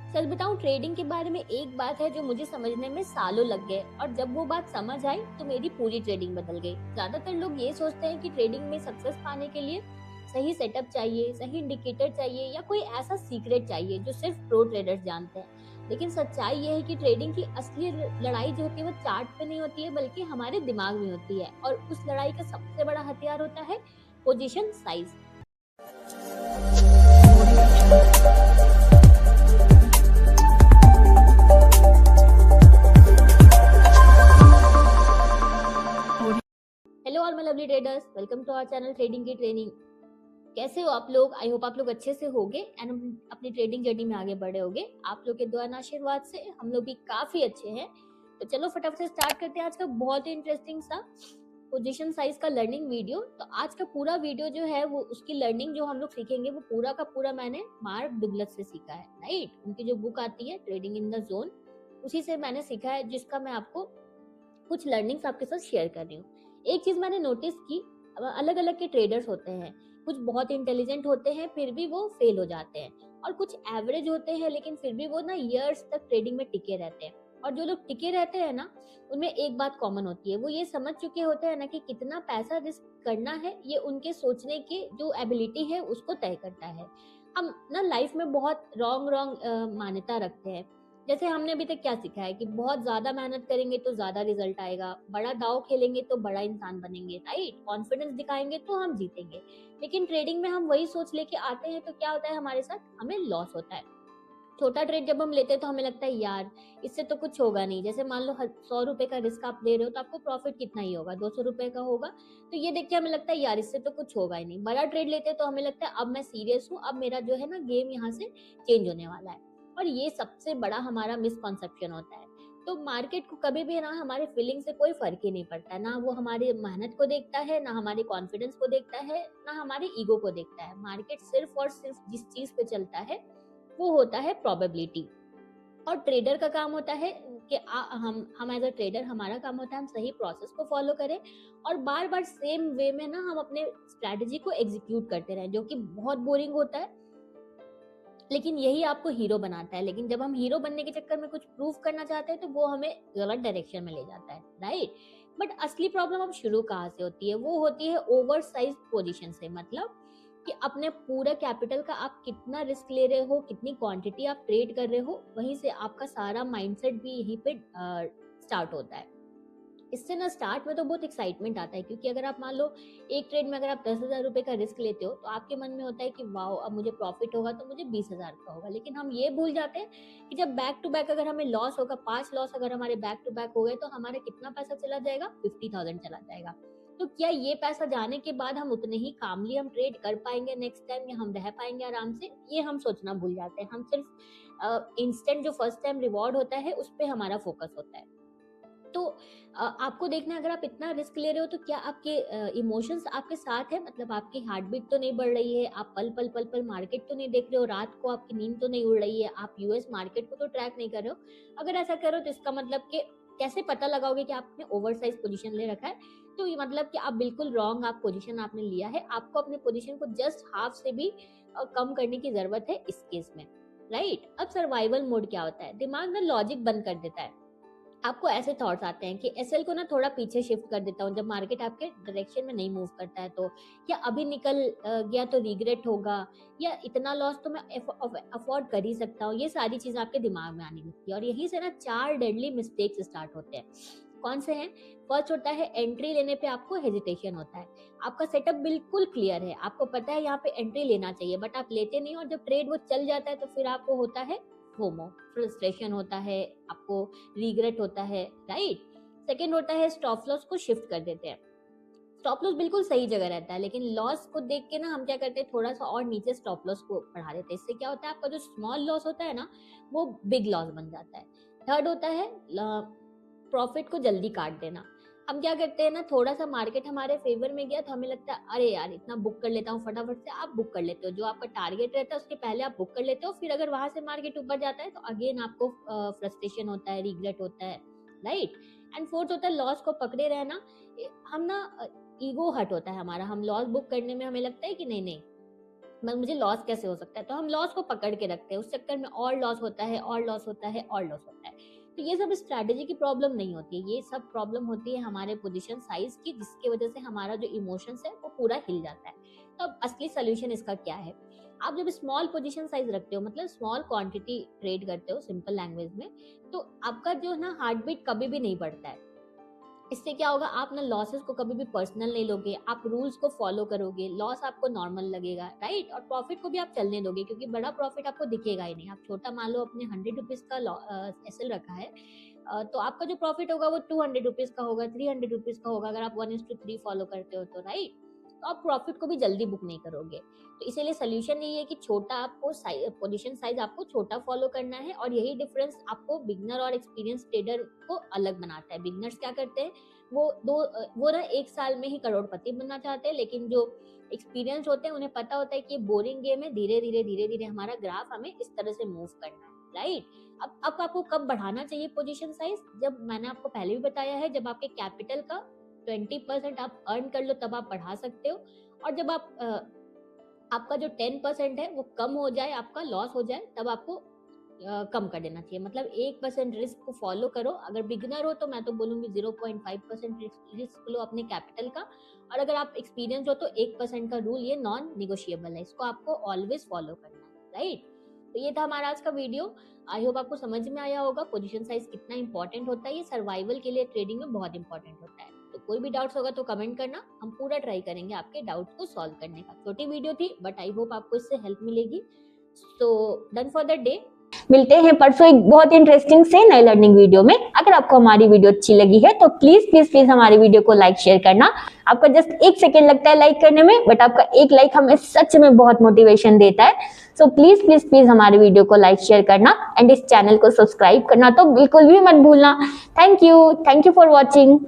सच बताऊं, ट्रेडिंग के बारे में एक बात है जो मुझे समझने में सालों लग गए, और जब वो बात समझ आई तो मेरी पूरी ट्रेडिंग बदल गई। ज्यादातर लोग ये सोचते हैं कि ट्रेडिंग में सक्सेस पाने के लिए सही सेटअप चाहिए, सही इंडिकेटर चाहिए, या कोई ऐसा सीक्रेट चाहिए जो सिर्फ प्रो ट्रेडर्स जानते हैं। लेकिन सच्चाई ये है कि ट्रेडिंग की असली लड़ाई जो होती है वो चार्ट पे नहीं होती है, बल्कि हमारे दिमाग में होती है। और उस लड़ाई का सबसे बड़ा हथियार होता है position size. Hello all my lovely traders, welcome to our channel trading की ट्रेनिंग। कैसे हो आप लोग? आई होप आप लोग अच्छे से होगे एंड अपनी ट्रेडिंग जर्नी में आगे बढ़े होगे। आप लोग के दुआ और आशीर्वाद से हम लोग भी काफी अच्छे हैं। तो चलो फटाफट से स्टार्ट करते हैं आज का बहुत ही इंटरेस्टिंग सा पोजीशन साइज का लर्निंग वीडियो। तो आज का पूरा वीडियो जो है वो उसकी लर्निंग जो हम लोग सीखेंगे वो पूरा का पूरा मैंने मार्क डुगलस से सीखा है, राइट। उनकी जो बुक आती है ट्रेडिंग इन द जोन, उसी से मैंने सीखा है, जिसका मैं आपको कुछ लर्निंग्स आपके साथ शेयर कर रही हूँ। एक चीज मैंने नोटिस की, अलग अलग के ट्रेडर्स होते हैं। कुछ बहुत इंटेलिजेंट होते हैं फिर भी वो फेल हो जाते हैं, और कुछ एवरेज होते हैं लेकिन फिर भी वो ना ईयर्स तक ट्रेडिंग में टिके रहते हैं। और जो लोग टिके रहते हैं ना, उनमें एक बात कॉमन होती है, वो ये समझ चुके होते हैं ना कि कितना पैसा रिस्क करना है, ये उनके सोचने की जो एबिलिटी है उसको तय करता है। हम ना लाइफ में बहुत रॉन्ग रॉन्ग मान्यता रखते हैं। जैसे हमने अभी तक क्या सीखा है कि बहुत ज्यादा मेहनत करेंगे तो ज्यादा रिजल्ट आएगा, बड़ा दाव खेलेंगे तो बड़ा इंसान बनेंगे, राइट, कॉन्फिडेंस दिखाएंगे तो हम जीतेंगे। लेकिन ट्रेडिंग में हम वही सोच लेके आते हैं तो क्या होता है हमारे साथ? हमें लॉस होता है। छोटा ट्रेड जब हम लेते हैं तो हमें लगता है यार इससे तो कुछ होगा नहीं। जैसे मान लो 100 रुपए का रिस्क आप ले रहे हो तो आपको प्रॉफिट कितना ही होगा, 200 रुपए का होगा। तो ये देख के हमें लगता है यार इससे तो कुछ होगा ही नहीं। बड़ा ट्रेड लेते हैं तो हमें लगता है अब मैं सीरियस हूँ, अब मेरा जो है ना गेम यहाँ से चेंज होने वाला है। और ये सबसे बड़ा हमारा मिसकॉन्सेप्शन होता है। तो मार्केट को कभी भी ना हमारे फीलिंग से कोई फर्क ही नहीं पड़ता है, ना वो हमारी मेहनत को देखता है, ना हमारे कॉन्फिडेंस को देखता है, ना हमारे ईगो को देखता है। मार्केट सिर्फ और सिर्फ जिस चीज पे चलता है वो होता है प्रोबेबिलिटी। और ट्रेडर का काम होता है कि हम एज अ ट्रेडर हमारा काम होता है हम सही प्रोसेस को फॉलो करें, और बार बार सेम वे में ना हम अपने स्ट्रेटजी को एग्जीक्यूट करते रहें, जो कि बहुत बोरिंग होता है लेकिन यही आपको हीरो बनाता है। लेकिन जब हम हीरो बनने के चक्कर में कुछ प्रूव करना चाहते हैं तो वो हमें गलत डायरेक्शन में ले जाता है, राइट। बट असली प्रॉब्लम अब शुरू कहाँ से होती है? वो होती है ओवर साइज पोजिशन से। मतलब कि अपने पूरा कैपिटल का आप कितना रिस्क ले रहे हो, कितनी क्वांटिटी आप ट्रेड कर रहे हो, वहीं से आपका सारा माइंडसेट भी यहीं पे स्टार्ट होता है। इससे ना स्टार्ट में तो बहुत एक्साइटमेंट आता है, क्योंकि अगर आप मान लो एक ट्रेड में अगर आप 10,000 रुपए का रिस्क लेते हो तो आपके मन में होता है कि वाओ अब मुझे प्रॉफिट होगा तो मुझे 20,000 का होगा। लेकिन हम ये भूल जाते हैं कि जब बैक टू बैक अगर हमें लॉस होगा, 5 लॉस अगर हमारे बैक टू बैक हो गए तो हमारा कितना पैसा चला जाएगा? 50,000 चला जाएगा। तो क्या ये पैसा जाने के बाद हम उतने ही कामली हम ट्रेड कर पाएंगे नेक्स्ट टाइम, या हम रह पाएंगे आराम से? ये हम सोचना भूल जाते हैं। हम सिर्फ इंस्टेंट जो फर्स्ट टाइम रिवॉर्ड होता है उस पर हमारा फोकस होता है। तो आपको देखना है, अगर आप इतना रिस्क ले रहे हो तो क्या आपके इमोशंस आपके साथ है? मतलब आपकी हार्ट बीट तो नहीं बढ़ रही है, आप पल पल पल पल मार्केट तो नहीं देख रहे हो, रात को आपकी नींद तो नहीं उड़ रही है, आप यूएस मार्केट को तो ट्रैक नहीं कर रहे हो। अगर ऐसा करो तो इसका मतलब कि कैसे पता लगाओगे कि आपने ओवर साइज पोजिशन ले रखा है? तो ये मतलब कि आप बिल्कुल रॉन्ग आप पोजिशन आपने लिया है। आपको अपने पोजिशन को जस्ट हाफ से भी कम करने की जरूरत है इस केस में, राइट। अब सर्वाइवल मोड क्या होता है? दिमाग ना लॉजिक बंद कर देता है। आपको ऐसे थॉट्स आते हैं कि एसएल को ना थोड़ा पीछे शिफ्ट कर देता हूँ जब मार्केट आपके डायरेक्शन में नहीं मूव करता है तो, या अभी निकल गया तो रिग्रेट होगा, या इतना लॉस तो मैं अफोर्ड कर ही सकता हूँ। ये सारी चीज आपके दिमाग में आने लगती है, और यहीं से ना 4 डेडली मिस्टेक्स स्टार्ट होते हैं। कौन से हैं? फर्स्ट होता है एंट्री लेने पे आपको हेजिटेशन होता है। आपका सेटअप बिल्कुल क्लियर है, आपको पता है यहाँ पे एंट्री लेना चाहिए, बट आप लेते नहीं, और जब ट्रेड वो चल जाता है तो फिर आपको होता है फोमो, फ्रस्ट्रेशन होता है, आपको रिग्रेट होता है, राइट। सेकेंड होता है स्टॉप लॉस को शिफ्ट कर देते हैं। स्टॉप लॉस बिल्कुल सही जगह रहता है, लेकिन लॉस को देख के ना हम क्या करते हैं, थोड़ा सा और नीचे स्टॉप लॉस को बढ़ा देते हैं। इससे क्या होता है, आपका जो स्मॉल लॉस होता है ना वो बिग लॉस बन जाता है। थर्ड होता है प्रॉफिट को जल्दी काट देना। हम क्या करते हैं ना, थोड़ा सा मार्केट हमारे फेवर में गया तो हमें लगता है अरे यार इतना बुक कर लेता हूँ फटाफट से। आप बुक कर लेते हो, जो आपका टारगेट रहता है उसके पहले आप बुक कर लेते हो, फिर अगर वहां से मार्केट ऊपर जाता है तो अगेन आपको फ्रस्ट्रेशन होता है, रिग्रेट होता है, राइट। एंड फोर्थ होता है लॉस को पकड़े रहना। हम ना ईगो हट होता है हमारा, हम लॉस बुक करने में हमें लगता है कि नहीं नहीं मुझे लॉस कैसे हो सकता है, तो हम लॉस को पकड़ के रखते हैं, उस चक्कर में और लॉस होता है और लॉस होता है और लॉस होता है। तो ये सब स्ट्रैटेजी की प्रॉब्लम नहीं होती है, ये सब प्रॉब्लम होती है हमारे पोजीशन साइज की, जिसकी वजह से हमारा जो इमोशंस है वो पूरा हिल जाता है। तो अब असली सोल्यूशन इसका क्या है? आप जब स्मॉल पोजीशन साइज रखते हो, मतलब स्मॉल क्वांटिटी ट्रेड करते हो सिंपल लैंग्वेज में, तो आपका जो ना हार्ट बीट कभी भी नहीं बढ़ता है। इससे क्या होगा, आप ना लॉसेस को कभी भी पर्सनल नहीं लोगे, आप रूल्स को फॉलो करोगे, लॉस आपको नॉर्मल लगेगा, राइट? और प्रॉफिट को भी आप चलने दोगे, क्योंकि बड़ा प्रॉफिट आपको दिखेगा ही नहीं। आप छोटा मान लो अपने 100 रुपीज का एसएल रखा है, तो आपका जो प्रॉफिट होगा वो 200 रुपीज का होगा, 300 रुपीज का होगा, अगर आप 1:3 फॉलो करते हो तो, राइट? तो आप प्रॉफिट को भी जल्दी बुक नहीं करोगे। तो इसीलिए सोल्यूशन यही है कि छोटा आपको पोजीशन साइज आपको छोटा फॉलो करना है, और यही डिफरेंस आपको बिगनर और एक्सपीरियंस ट्रेडर को अलग बनाता है। बिगनर्स क्या करते हैं, वो ना 1 साल में ही करोड़पति बनना चाहते हैं, लेकिन जो एक्सपीरियंस होते हैं उन्हें पता होता है कि ये बोरिंग गेम है, धीरे धीरे हमारा ग्राफ हमें इस तरह से मूव करना है, राइट? अब आपको कब बढ़ाना चाहिए पोजीशन साइज? जब मैंने आपको पहले भी बताया है, जब आपके कैपिटल का 20% आप अर्न कर लो तब आप बढ़ा सकते हो, और जब आपका जो 10% है वो कम हो जाए, आपका लॉस हो जाए, तब आपको कम कर देना चाहिए। मतलब 1% रिस्क को फॉलो करो। अगर बिगनर हो तो मैं तो बोलूंगी 0.5% रिस्क लो अपने कैपिटल का, और अगर आप एक्सपीरियंस हो तो 1% का रूल ये नॉन निगोशिएबल है, इसको आपको ऑलवेज फॉलो करना है, राइट? तो ये था हमारा आज का वीडियो। आई होप आपको समझ में आया होगा पोजीशन साइज कितना इंपॉर्टेंट होता है, ये सर्वाइवल के लिए ट्रेडिंग में बहुत इंपॉर्टेंट होता है। तो कोई भी डाउट्स होगा तो कमेंट करना, हम पूरा ट्राई करेंगे आपके डाउट्स को सॉल्व करने का। छोटी वीडियो थी बट आई होप आपको इससे हेल्प मिलेगी। So done for the day. मिलते हैं परसों एक बहुत इंटरेस्टिंग से नई लर्निंग वीडियो में। अगर आपको हमारी वीडियो अच्छी लगी है तो प्लीज प्लीज प्लीज हमारी वीडियो को लाइक शेयर करना। आपका जस्ट 1 सेकेंड लगता है लाइक करने में, बट आपका एक लाइक हमें सच में बहुत मोटिवेशन देता है। सो प्लीज प्लीज प्लीज हमारी वीडियो को लाइक शेयर करना, एंड इस चैनल को सब्सक्राइब करना तो बिल्कुल भी मत भूलना। Thank you for watching.